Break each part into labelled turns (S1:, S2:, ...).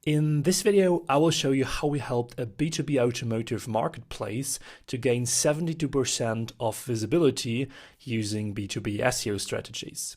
S1: In this video, I will show you how we helped a B2B automotive marketplace to gain 72% of visibility using B2B SEO strategies.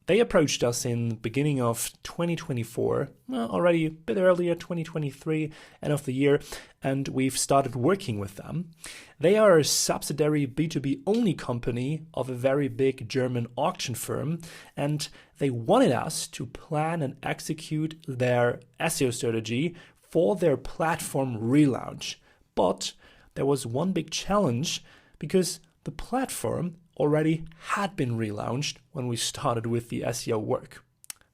S1: They approached us in the beginning of 2024, already a bit earlier, 2023, end of the year, and we've started working with them. They are a subsidiary B2B only company of a very big German auction firm, and they wanted us to plan and execute their SEO strategy for their platform relaunch. But there was one big challenge because the platform already had been relaunched when we started with the SEO work.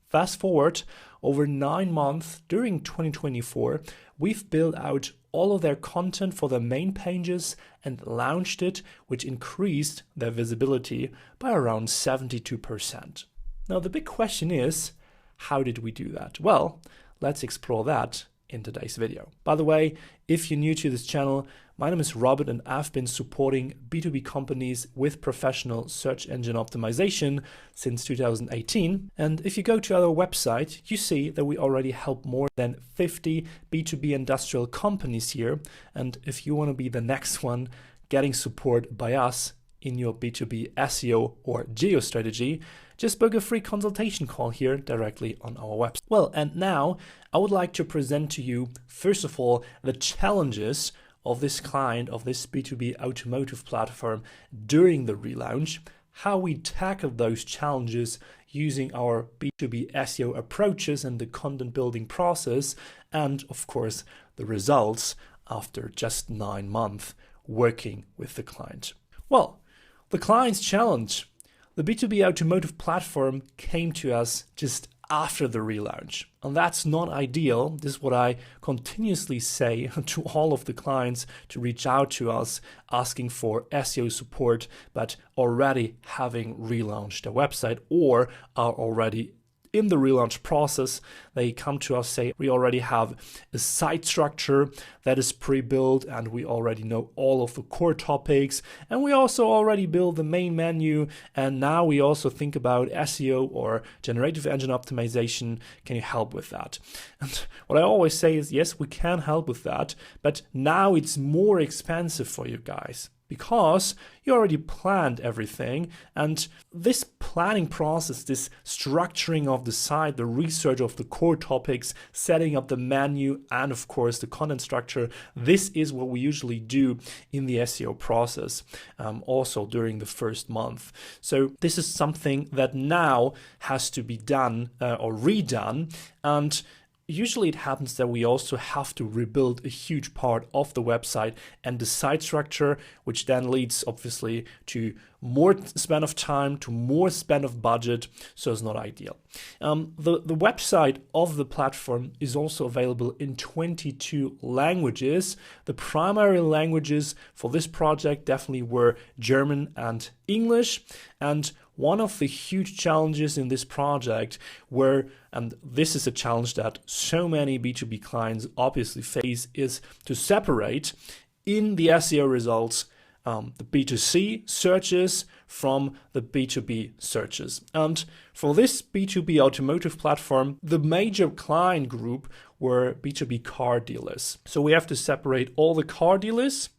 S1: Fast forward, over 9 months during 2024, we've built out all of their content for their main pages and launched it, which increased their visibility by around 72%. Now, the big question is, how did we do that? Well, let's explore that in today's video. By the way, if you're new to this channel, my name is Robert and I've been supporting B2B companies with professional search engine optimization since 2018. And if you go to our website, you see that we already help more than 50 B2B industrial companies here. And if you want to be the next one getting support by us in your B2B SEO or geo strategy, just book a free consultation call here directly on our website. Well, and now I would like to present to you, first of all, the challenges of this client, of this B2B automotive platform during the relaunch, how we tackled those challenges using our B2B SEO approaches and the content building process, and of course, the results after just 9 months working with the client. Well, the client's challenge. The B2B automotive platform came to us just after the relaunch, and that's not ideal. This is what I continuously say to all of the clients to reach out to us asking for SEO support, but already having relaunched their website or are already in the relaunch process. They come to us, say, we already have a site structure that is pre-built and we already know all of the core topics, and we also already build the main menu, and now we also think about SEO or generative engine optimization. Can you help with that? And what I always say is, yes, we can help with that, but now it's more expensive for you guys, because you already planned everything, and this planning process, this structuring of the site, the research of the core topics, setting up the menu, and of course the content structure, this is what we usually do in the SEO process, also during the first month. So this is something that now has to be done or redone, and usually it happens that we also have to rebuild a huge part of the website and the site structure, which then leads obviously to more spend of time, to more spend of budget, so it's not ideal. The website of the platform is also available in 22 languages. The primary languages for this project definitely were German and English, and one of the huge challenges in this project were, and this is a challenge that so many B2B clients obviously face, is to separate in the SEO results the B2C searches from the B2B searches. And for this B2B automotive platform, the major client group were B2B car dealers. So we have to separate all the car dealers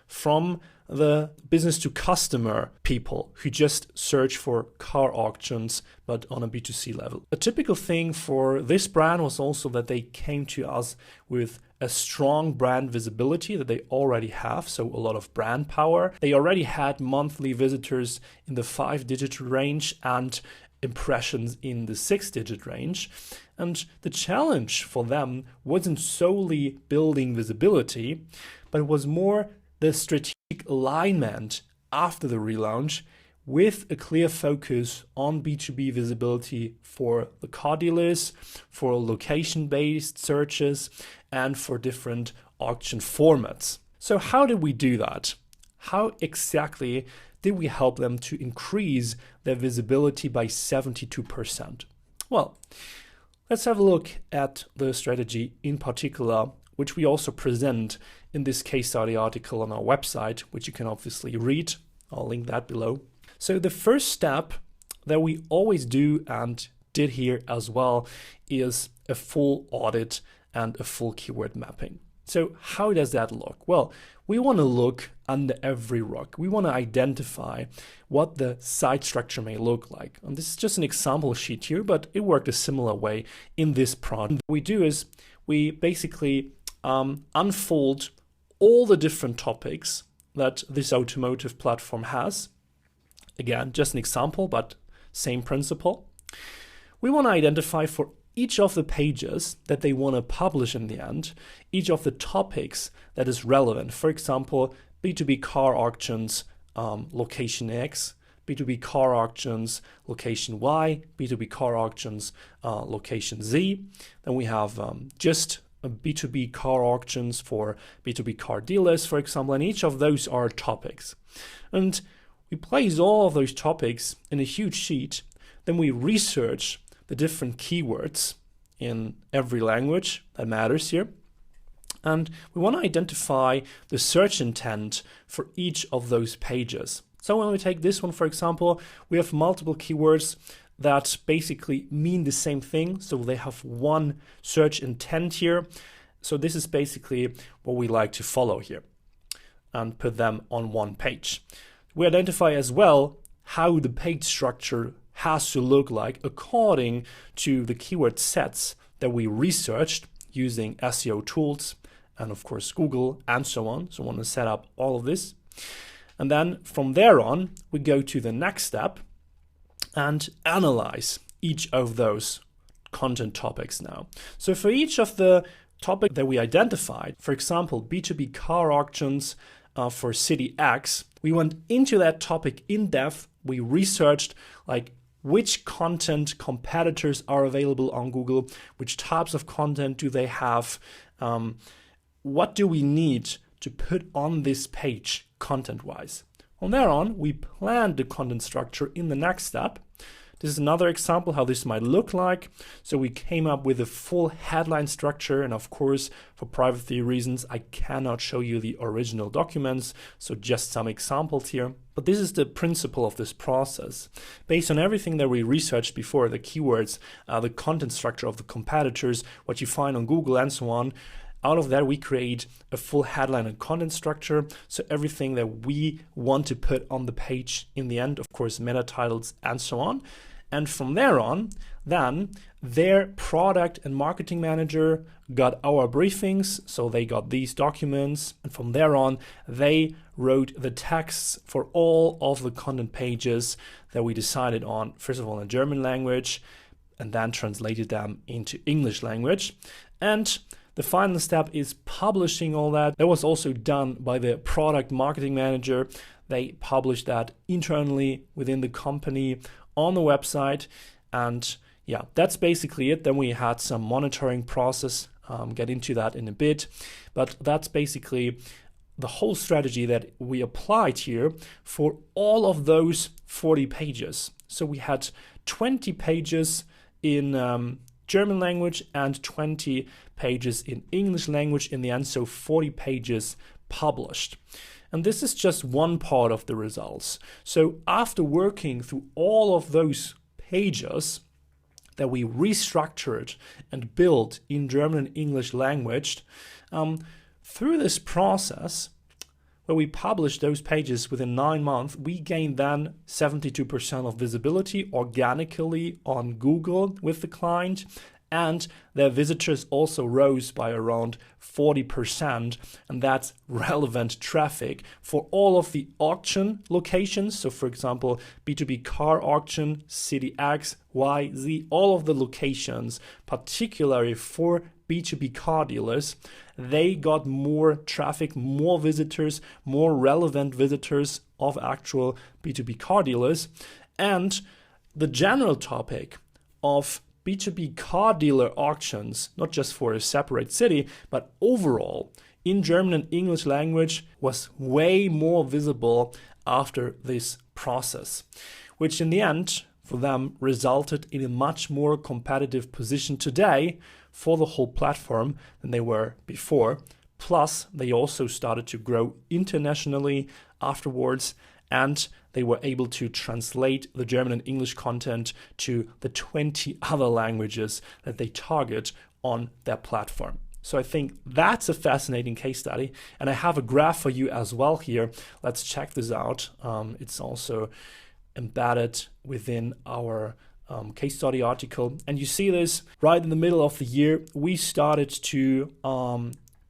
S1: from the business to customer people who just search for car auctions, but on a B2C level. A typical thing for this brand was also that they came to us with a strong brand visibility that they already have, so a lot of brand power. They already had monthly visitors in the 5-digit range and impressions in the 6-digit range. And the challenge for them wasn't solely building visibility, but it was more the strategic alignment after the relaunch with a clear focus on B2B visibility for the car dealers, for location-based searches, and for different auction formats. So how did we do that? How exactly did we help them to increase their visibility by 72%? Well, let's have a look at the strategy in particular, which we also present in this case study article on our website, which you can obviously read. I'll link that below. So the first step that we always do and did here as well is a full audit and a full keyword mapping. So how does that look? Well, we want to look under every rock. We want to identify what the site structure may look like. And this is just an example sheet here, but it worked a similar way in this project. What we do is we basically unfold all the different topics that this automotive platform has. Again, just an example, but same principle. We want to identify for each of the pages that they want to publish in the end, each of the topics that is relevant. For example, B2B car auctions, location X, B2B car auctions, location Y, B2B car auctions, location Z. Then we have just B2B car auctions for B2B car dealers, for example, and each of those are topics. And we place all of those topics in a huge sheet. Then we research the different keywords in every language that matters here. And we want to identify the search intent for each of those pages. So when we take this one, for example, we have multiple keywords that basically mean the same thing. So they have one search intent here. So this is basically what we like to follow here and put them on one page. We identify as well how the page structure has to look like according to the keyword sets that we researched using SEO tools and of course Google and so on. So I want to set up all of this. And then from there on, we go to the next step and analyze each of those content topics now. So for each of the topics that we identified, for example, B2B car auctions for city X, we went into that topic in depth. We researched like which content competitors are available on Google, which types of content do they have, what do we need to put on this page content-wise. From there on, we planned the content structure in the next step. This is another example how this might look like. So we came up with a full headline structure, and of course, for privacy reasons, I cannot show you the original documents, so just some examples here. But this is the principle of this process. Based on everything that we researched before, the keywords, the content structure of the competitors, what you find on Google and so on, out of that, we create a full headline and content structure. So everything that we want to put on the page in the end, of course, meta titles and so on. And from there on, then their product and marketing manager got our briefings. So they got these documents. And from there on, they wrote the texts for all of the content pages that we decided on, first of all, in German language, and then translated them into English language. And the final step is publishing all that. That was also done by the product marketing manager. They published that internally within the company on the website. And yeah, that's basically it. Then we had some monitoring process, get into that in a bit. But that's basically the whole strategy that we applied here for all of those 40 pages. So we had 20 pages in German language and 20 pages in English language in the end, so 40 pages published. And this is just one part of the results. So after working through all of those pages that we restructured and built in German and English language, through this process, where we published those pages within 9 months, we gained then 72% of visibility organically on Google with the client, and their visitors also rose by around 40%, and that's relevant traffic for all of the auction locations. So for example, B2B car auction, city X, Y, Z, all of the locations, particularly for B2B car dealers, they got more traffic, more visitors, more relevant visitors of actual B2B car dealers. And the general topic of B2B car dealer auctions, not just for a separate city, but overall in German and English language, was way more visible after this process, which in the end for them resulted in a much more competitive position today for the whole platform than they were before. Plus, they also started to grow internationally afterwards, and they were able to translate the German and English content to the 20 other languages that they target on their platform. So I think that's a fascinating case study. And I have a graph for you as well here. Let's check this out. It's also embedded within our case study article. And you see this right in the middle of the year. We started to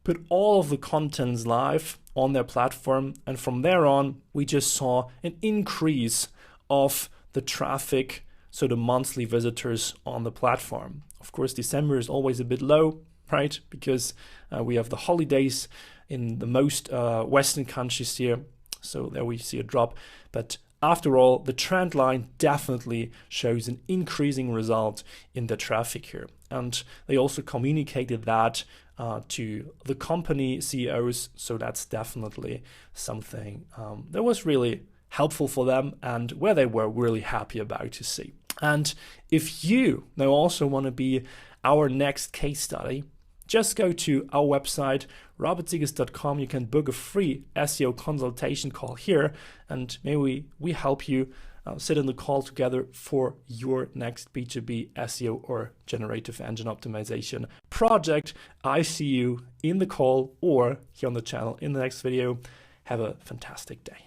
S1: put all of the contents live on their platform. And from there on, we just saw an increase of the traffic, so the monthly visitors on the platform. Of course, December is always a bit low, right? Because we have the holidays in the most Western countries here. So there we see a drop. But after all, the trend line definitely shows an increasing result in the traffic here. And they also communicated that to the company CEOs. So that's definitely something that was really helpful for them and where they were really happy about to see. And if you now also want to be our next case study, just go to our website, robertsiegers.com. You can book a free SEO consultation call here, and maybe we help you sit in the call together for your next B2B SEO or generative engine optimization project. I see you in the call or here on the channel in the next video. Have a fantastic day.